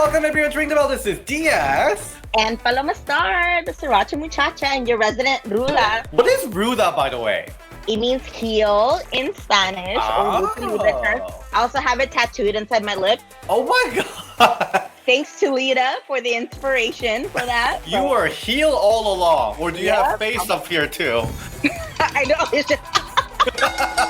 welcome everyone to Ring the Bell. This is Diaz. And Paloma Star, the Sriracha Muchacha, and your resident Ruda. What is Ruda, by the way? It means heel in Spanish. I also have it tattooed inside my lip. Oh my god. Thanks to Lita for the inspiration for that. You are heel all along. Or do you have face up here too? I know. It's just...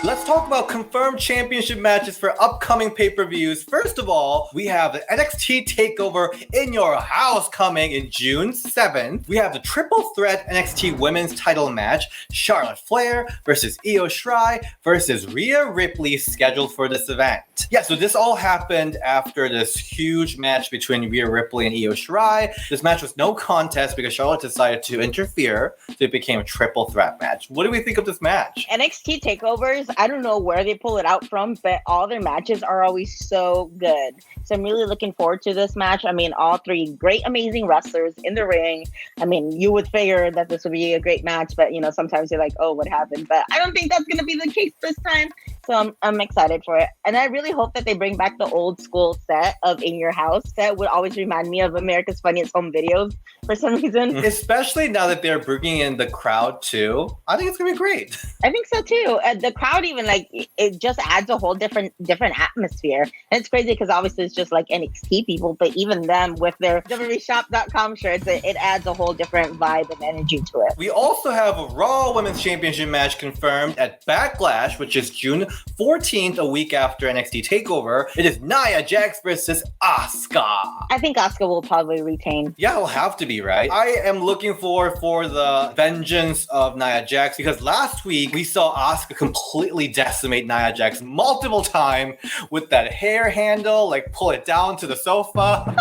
Let's talk about confirmed championship matches for upcoming pay-per-views. First of all, we have the NXT TakeOver in your house coming in June 7th. We have the triple threat NXT women's title match, Charlotte Flair versus Io Shirai versus Rhea Ripley, scheduled for this event. Yeah, so this all happened after this huge match between Rhea Ripley and Io Shirai. This match was no contest because Charlotte decided to interfere, so it became a triple threat match. What do we think of this match? NXT takeovers, I don't know where they pull it out from, but all their matches are always so good. So I'm really looking forward to this match. I mean, all three great, amazing wrestlers in the ring. I mean, you would figure that this would be a great match, but, you know, sometimes you're like, oh, what happened? But I don't think that's going to be the case this time. So I'm excited for it. And I really hope that they bring back the old school set of In Your House. That would always remind me of America's Funniest Home Videos for some reason. Especially now that they're bringing in the crowd too. I think it's going to be great. I think so too. The crowd even, like, it just adds a whole different atmosphere. And it's crazy because obviously it's just like NXT people, but even them with their WWEshop.com shirts, it adds a whole different vibe and energy to it. We also have a Raw Women's Championship match confirmed at Backlash, which is June 14th, a week after NXT TakeOver. It is Nia Jax versus Asuka. I think Asuka will probably retain. Yeah, it'll have to be, right? I am looking forward for the vengeance of Nia Jax because last week we saw Asuka completely decimate Nia Jax multiple times with that hair handle, like pull it down to the sofa.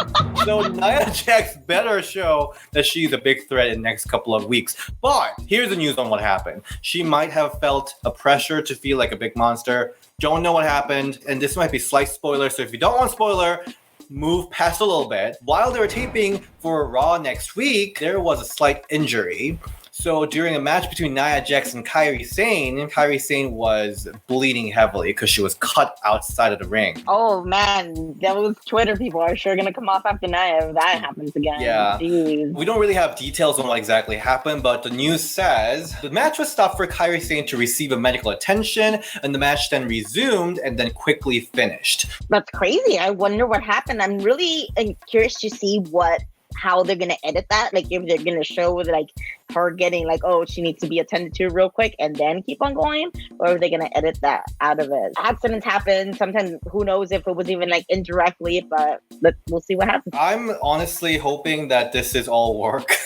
So Nia Jax better show that she's a big threat in the next couple of weeks. But here's the news on what happened. She might have felt a pressure to feel like a big monster. Don't know what happened, and this might be slight spoiler, so if you don't want spoiler, move past a little bit. While they were taping for Raw next week, there was a slight injury. So during a match between Nia Jax and Kairi Sane was bleeding heavily because she was cut outside of the ring. Oh man, those Twitter people are sure going to come off after Nia if that happens again. Yeah. Jeez. We don't really have details on what exactly happened, but the news says the match was stopped for Kairi Sane to receive a medical attention, and the match then resumed and then quickly finished. That's crazy. I wonder what happened. I'm really curious to see how they're gonna edit that, like if they're gonna show like her getting like, oh, she needs to be attended to real quick and then keep on going, or are they gonna edit that out of it? Accidents happen sometimes. Who knows if it was even like indirectly, but we'll see what happens. I'm honestly hoping that this is all work.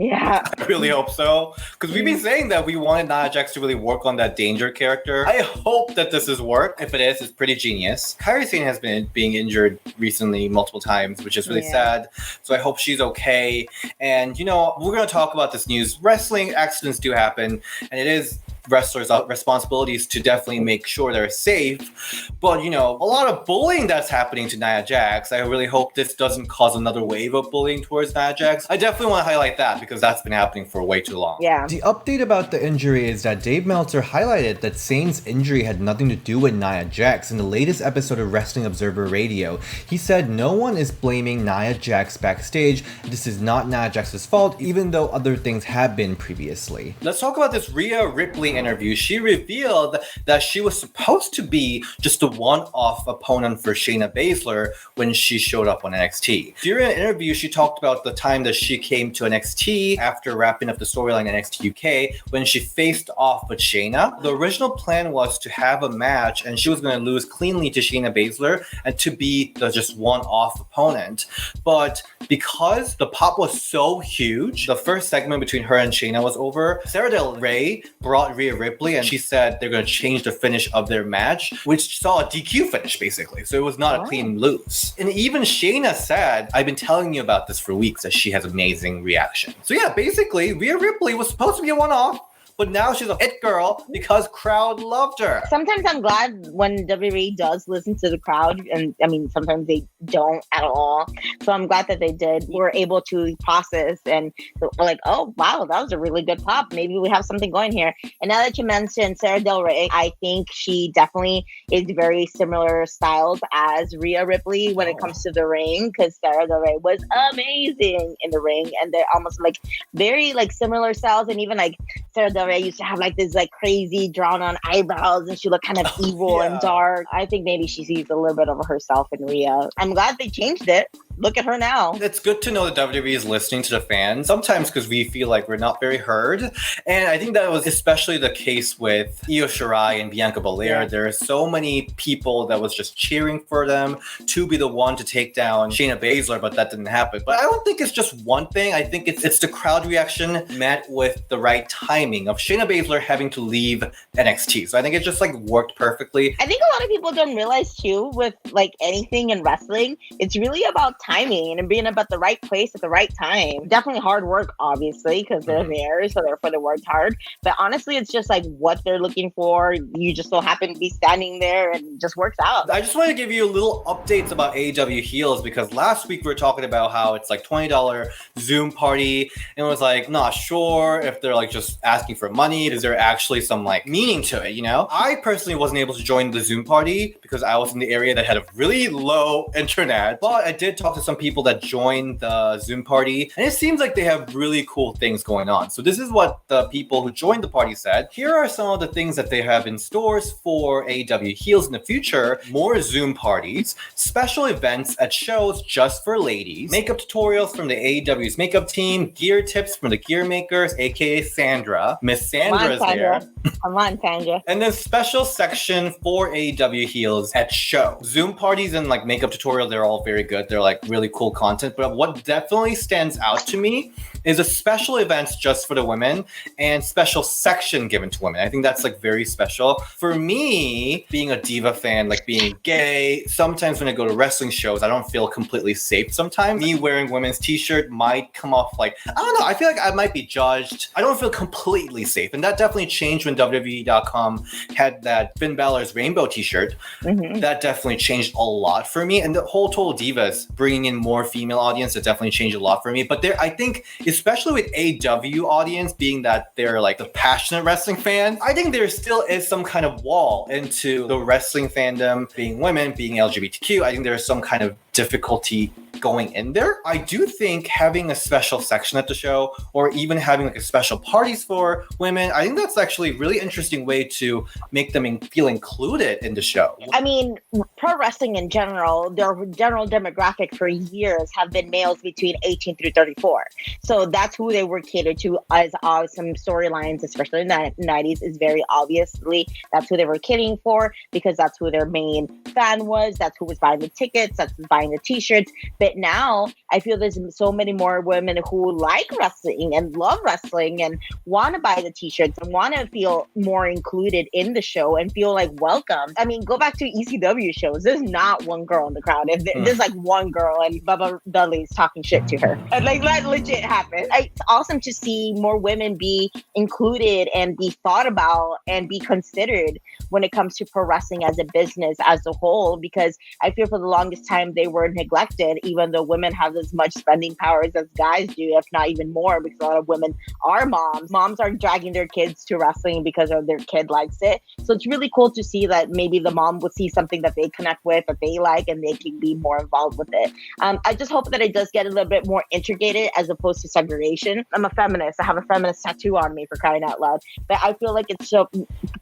Yeah. I really hope so. Because we've been saying that we wanted Nia Jax to really work on that danger character. I hope that this is work. If it is, it's pretty genius. Kairi Sane has been being injured recently multiple times, which is really sad. So I hope she's okay. And, you know, we're going to talk about this news. Wrestling accidents do happen, and it is wrestlers' responsibilities to definitely make sure they're safe. But, you know, a lot of bullying that's happening to Nia Jax. I really hope this doesn't cause another wave of bullying towards Nia Jax. I definitely want to highlight that because that's been happening for way too long. Yeah. The update about the injury is that Dave Meltzer highlighted that Sane's injury had nothing to do with Nia Jax in the latest episode of Wrestling Observer Radio. He said no one is blaming Nia Jax backstage. This is not Nia Jax's fault, even though other things have been previously. Let's talk about this Rhea Ripley interview. She revealed that she was supposed to be just a one-off opponent for Shayna Baszler when she showed up on NXT. During an interview, she talked about the time that she came to NXT after wrapping up the storyline in NXT UK when she faced off with Shayna. The original plan was to have a match and she was going to lose cleanly to Shayna Baszler and to be the just one-off opponent. But because the pop was so huge, the first segment between her and Shayna was over. Sarah Del Rey brought Rhea Ripley and she said they're going to change the finish of their match, which saw a DQ finish basically. So it was not a clean lose. And even Shayna said, I've been telling you about this for weeks, that she has amazing reaction. So yeah, basically Rhea Ripley was supposed to be a one-off, but now she's a hit girl because crowd loved her. Sometimes I'm glad when WWE does listen to the crowd, and I mean, sometimes they don't at all. So I'm glad that they did. We're able to process and we're like, oh, wow, that was a really good pop. Maybe we have something going here. And now that you mentioned Sarah Del Rey, I think she definitely is very similar styles as Rhea Ripley when it comes to the ring, because Sarah Del Rey was amazing in the ring, and they're almost like very like similar styles. And even like Sarah Del Rey used to have like this like crazy drawn on eyebrows, and she looked kind of evil and dark. I think maybe she sees a little bit of herself in Rhea. I'm glad they changed it. Look at her now. It's good to know that WWE is listening to the fans, sometimes because we feel like we're not very heard. And I think that was especially the case with Io Shirai and Bianca Belair. There are so many people that was just cheering for them to be the one to take down Shayna Baszler, but that didn't happen. But I don't think it's just one thing. I think it's the crowd reaction met with the right timing of Shayna Baszler having to leave NXT. So I think it just like worked perfectly. I think a lot of people don't realize too, with like anything in wrestling, it's really about timing and being about the right place at the right time. Definitely hard work, obviously, because they're there, so therefore they worked hard. But honestly, it's just like what they're looking for. You just so happen to be standing there, and it just works out. I just want to give you a little updates about AEW Heels, because last week we were talking about how it's like $20 Zoom party, and it was like not sure if they're like just asking for money. Is there actually some like meaning to it? You know, I personally wasn't able to join the Zoom party because I was in the area that had a really low internet, but I did talk to some people that joined the Zoom party, and it seems like they have really cool things going on. So this is what the people who joined the party said. Here are some of the things that they have in stores for AEW Heels in the future: more Zoom parties, special events at shows just for ladies, makeup tutorials from the AEW's makeup team, gear tips from the gear makers, aka Sandra. Miss Sandra is there. Come on, Sandra. And then special section for AEW Heels at show. Zoom parties and like makeup tutorial, they're all very good. They're like really cool content. But what definitely stands out to me is a special events just for the women and special section given to women. I think that's like very special. For me, being a diva fan, like being gay, sometimes when I go to wrestling shows, I don't feel completely safe sometimes. Me wearing women's t-shirt might come off like, I don't know, I feel like I might be judged. I don't feel completely safe. And that definitely changed when WWE.com had that Finn Balor's rainbow t-shirt. That definitely changed a lot for me. And the whole Total Divas bringing in more female audience, that definitely changed a lot for me. But there, I think, especially with AEW audience being that they're like the passionate wrestling fan, I think there still is some kind of wall into the wrestling fandom, being women, being LGBTQ. I think there's some kind of difficulty going in there. I do think having a special section at the show, or even having like a special parties for women, I think that's actually a really interesting way to make them feel included in the show. I mean, pro wrestling in general, their general demographic for years have been males between 18 through 34. So that's who they were catered to, as some storylines, especially in the 90s, is very obviously that's who they were catering for, because that's who their main fan was. That's who was buying the tickets. That's who was buying the t-shirts. But now I feel there's so many more women who like wrestling and love wrestling and want to buy the t-shirts and want to feel more included in the show and feel like welcome. I mean, go back to ECW shows. There's not one girl in the crowd. If there's like one girl and Bubba Dudley's talking shit to her. And like that legit happened. It's awesome to see more women be included and be thought about and be considered when it comes to pro wrestling as a business as a whole, because I feel for the longest time they were neglected, even though women have as much spending powers as guys do, if not even more, because a lot of women are moms. Moms are dragging their kids to wrestling because of their kid likes it. So it's really cool to see that maybe the mom would see something that they connect with, that they like, and they can be more involved with it. I just hope that it does get a little bit more integrated as opposed to segregation. I'm a feminist. I have a feminist tattoo on me, for crying out loud. But I feel like it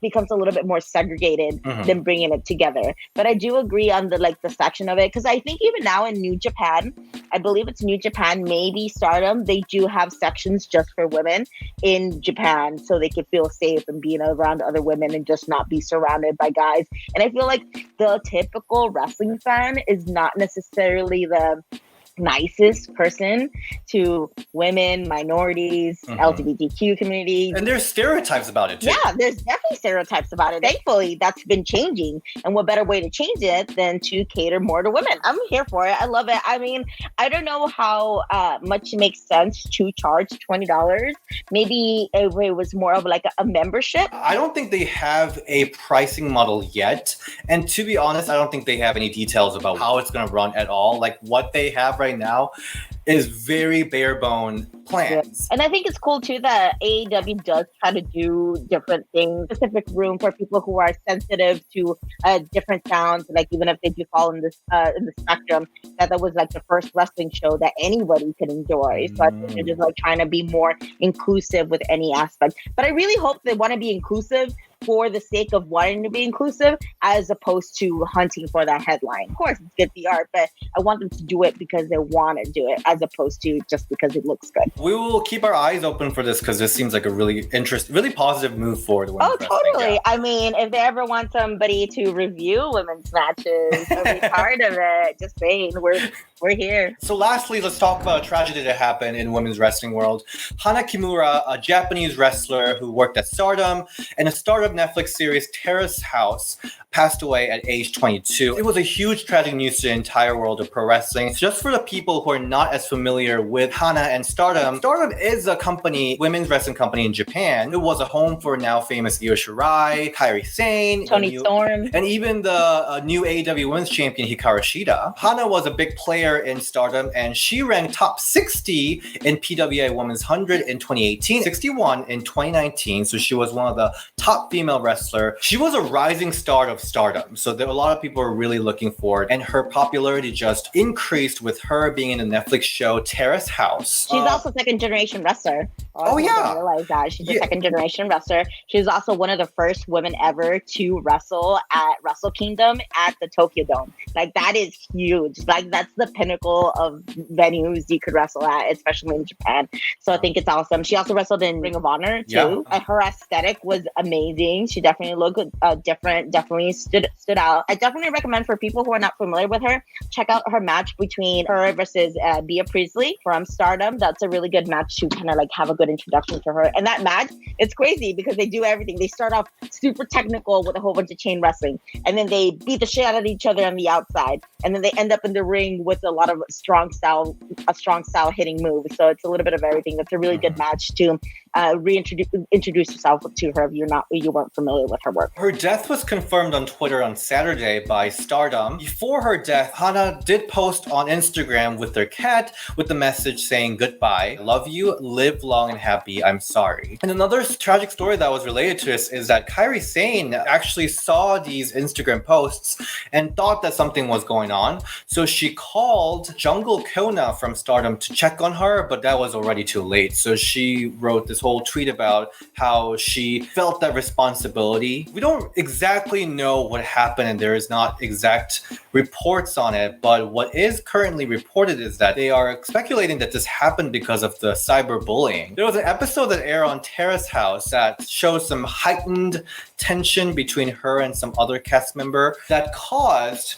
becomes a little bit more segregated than bringing it together. But I do agree on the section of it, because I think even now in New Japan, I believe it's New Japan, maybe Stardom, they do have sections just for women in Japan, so they could feel safe and being around other women and just not be surrounded by guys. And I feel like the typical wrestling fan is not necessarily the nicest person to women, minorities, LGBTQ communities. And there's stereotypes about it too. Yeah, there's definitely stereotypes about it. Thankfully, that's been changing. And what better way to change it than to cater more to women? I'm here for it. I love it. I mean, I don't know how much it makes sense to charge $20. Maybe if it was more of like a membership. I don't think they have a pricing model yet. And to be honest, I don't think they have any details about how it's going to run at all. Like what they have right now is very bare bone plans. Yeah. And I think it's cool too that AEW does try to do different things, specific room for people who are sensitive to different sounds. Like even if they do fall in the spectrum, that was like the first wrestling show that anybody could enjoy. So I think they're just like trying to be more inclusive with any aspect. But I really hope they want to be inclusive for the sake of wanting to be inclusive, as opposed to hunting for that headline. Of course, it's good PR, but I want them to do it because they want to do it, as opposed to just because it looks good. We will keep our eyes open for this because this seems like a really really positive move for the women's wrestling. Totally. Yeah. I mean, if they ever want somebody to review women's matches or be part of it, just saying, we're here. So lastly, let's talk about a tragedy that happened in women's wrestling world. Hana Kimura, a Japanese wrestler who worked at Stardom and a star of Netflix series Terrace House, passed away at age 22. It was a huge tragic news to the entire world of pro wrestling. Just for the people who are not as familiar with Hana and Stardom, Stardom is a company, women's wrestling company in Japan. It was a home for now famous Io Shirai, Kairi Sane, Toni Storm, and even the new AEW Women's Champion Hikaru Shida. Hana was a big player in Stardom, and she ranked top 60 in PWA Women's 100 in 2018, 61 in 2019. So she was one of the top female wrestler. She was a rising star of Stardom, so there a lot of people are really looking forward, and her popularity just increased with her being in the Netflix show Terrace House. She's also second generation wrestler. Oh yeah, I realize that she's a second generation wrestler. She was also one of the first women ever to wrestle at Wrestle Kingdom at the Tokyo Dome. Like that is huge. Like that's the pinnacle of venues you could wrestle at, especially in Japan. So I think it's awesome. She also wrestled in Ring of Honor too. Yeah. Her aesthetic was amazing. She definitely looked different. Definitely stood out. I definitely recommend for people who are not familiar with her, check out her match between her versus Bea Priestley from Stardom. That's a really good match to kind of like have a good introduction to her. And that match, it's crazy because they do everything. They start off super technical with a whole bunch of chain wrestling, and then they beat the shit out of each other on the outside, and then they end up in the ring with a lot of strong style hitting moves. So it's a little bit of everything. That's a really good match to introduce yourself to her if you weren't familiar with her work. Her death was confirmed on Twitter on Saturday by Stardom. Before her death, Hana did post on Instagram with their cat with the message saying goodbye, love you, live long and happy, I'm sorry. And another tragic story that was related to this is that Kairi Sane actually saw these Instagram posts and thought that something was going on. So she called Jungle Kona from Stardom to check on her, but that was already too late. So she wrote this whole tweet about how she felt that responsibility. We don't exactly know what happened, and there is not exact reports on it, but what is currently reported is that they are speculating that this happened because of the cyberbullying. There was an episode that aired on Terrace House that shows some heightened tension between her and some other cast member that caused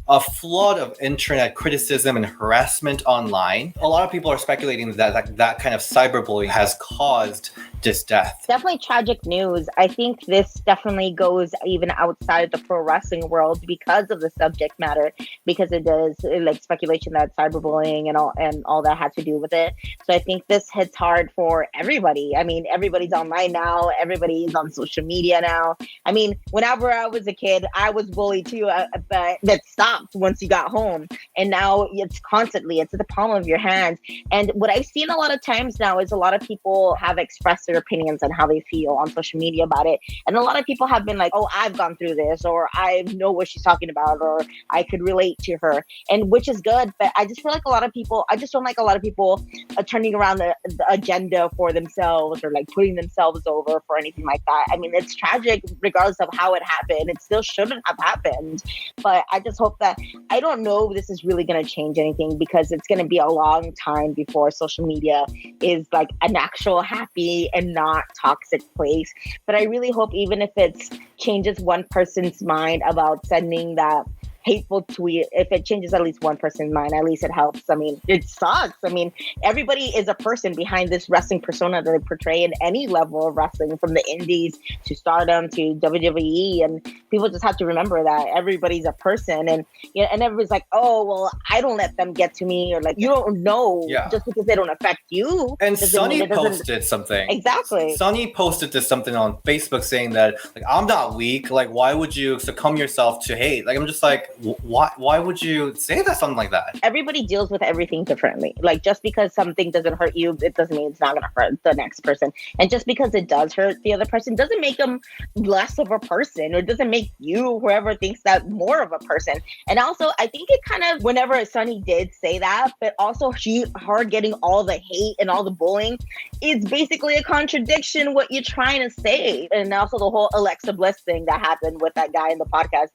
a flood of internet criticism and harassment online. A lot of people are speculating that that kind of cyberbullying has caused this death. Definitely tragic news. I think this definitely goes even outside the pro wrestling world because of the subject matter, because it does like speculation that cyberbullying and all that had to do with it. So I think this hits hard for everybody. I mean, everybody's online now. Everybody's on social media now. I mean, whenever I was a kid, I was bullied too, but that stopped once you got home. And now it's constantly, it's at the palm of your hands. And what I've seen a lot of times now is a lot of people have expressed their opinions on how they feel on social media about it. And a lot of people have been like, oh, I've gone through this, or I know what she's talking about, or I could relate to her. And which is good. But I just feel like I just don't like a lot of people turning around the agenda for themselves or like putting themselves over for anything like that. I mean, it's tragic regardless of how it happened. It still shouldn't have happened. But I just hope that, I don't know if this is really going to change anything, because it's going to be a long time before social media is like an actual happy and not toxic place. But I really hope, even if it changes one person's mind about sending that hateful tweet, if it changes at least one person's mind, at least it helps. I mean, it sucks. I mean, everybody is a person behind this wrestling persona that they portray in any level of wrestling, from the indies to Stardom to WWE, and people just have to remember that everybody's a person. And and everybody's like, oh well, I don't let them get to me, or like, you don't know just because they don't affect you. And Sunny posted something. Exactly. Sunny posted something on Facebook saying that, like, I'm not weak. Like, why would you succumb yourself to hate? Like, I'm just like, why would you say that, something like that? Everybody deals with everything differently. Like, just because something doesn't hurt you, it doesn't mean it's not going to hurt the next person. And just because it does hurt the other person doesn't make them less of a person, or doesn't make you, whoever thinks that, more of a person. And also, I think it kind of, whenever Sunny did say that, but also her getting all the hate and all the bullying, is basically a contradiction what you're trying to say. And also the whole Alexa Bliss thing that happened with that guy in the podcast,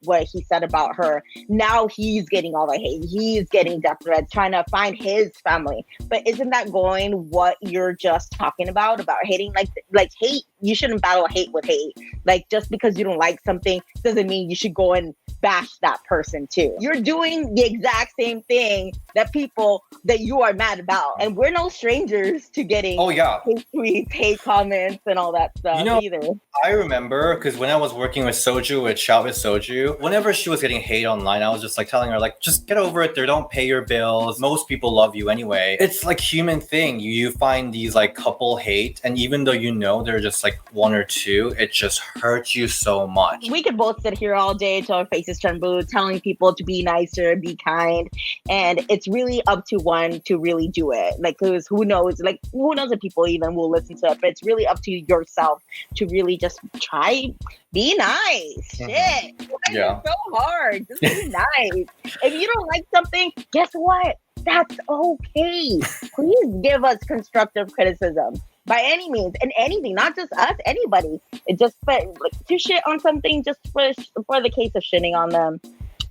what he said about her. Now he's getting all the hate. He's getting death threats, trying to find his family. But isn't that going what you're just talking about hating? Like hate, you shouldn't battle hate with hate. Like, just because you don't like something doesn't mean you should go and bash that person too. You're doing the exact same thing that people that you are mad about. And we're no strangers to getting hate tweets, hate comments, and all that stuff either. I remember, because when I was working with Soju, with Shout with Soju, whenever she was getting hate online, I was just like telling her, like, just get over it. They don't pay your bills. Most people love you anyway. It's like human thing. You find these like couple hate, and even though you know they're just like one or two, it just hurts you so much. We could both sit here all day till our faces turn blue, telling people to be nicer, be kind, and it's really up to one to really do it. Like, because who knows if people even will listen to it, but it's really up to yourself to really just try, be nice. Shit. It's so hard. Just be nice. If you don't like something, guess what? That's okay. Please give us constructive criticism by any means, and anything, not just us, anybody. It just, but like, to shit on something just for the case of shitting on them.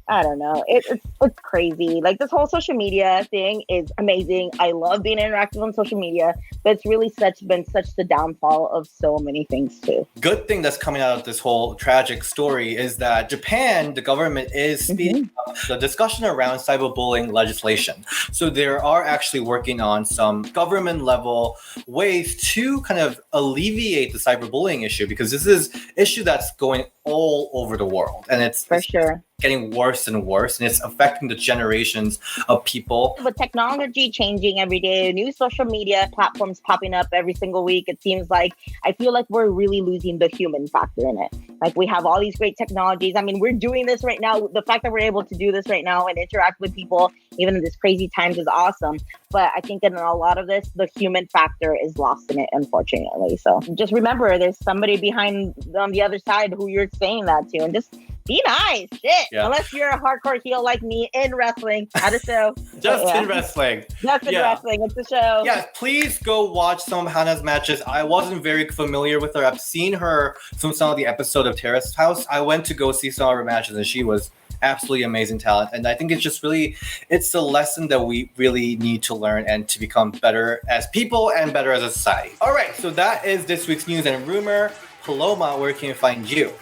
I don't know. It's crazy. Like, this whole social media thing is amazing. I love being interactive on social media, but it's really been such the downfall of so many things too. Good thing that's coming out of this whole tragic story is that Japan, the government, is speeding up the discussion around cyberbullying legislation. So they are actually working on some government level ways to kind of alleviate the cyberbullying issue, because this is an issue that's going all over the world, and it's for sure getting worse and worse, and it's affecting the generations of people. With technology changing every day, new social media platforms popping up every single week, it seems like, I feel like we're really losing the human factor in it. Like, we have all these great technologies. I mean, we're doing this right now. The fact that we're able to do this right now and interact with people, even in this crazy times, is awesome. But I think in a lot of this, the human factor is lost in it, unfortunately. So just remember, there's somebody behind on the other side who you're saying that to, and just be nice. Shit. Yeah. Unless you're a hardcore heel like me in wrestling at a show. In wrestling. Just in wrestling. It's a show. Yeah, please go watch some of Hana's matches. I wasn't very familiar with her. I've seen her from some of the episodes of Terrace House. I went to go see some of her matches, and she was absolutely amazing talent. And I think it's just really, it's a lesson that we really need to learn and to become better as people and better as a society. All right, so that is this week's news and rumor. Paloma, where can you find you?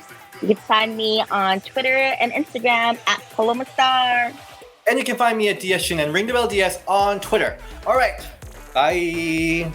You can find me on Twitter and Instagram at Paloma Star. And you can find me at DS Shin and Ring the Bell DS on Twitter. All right, bye.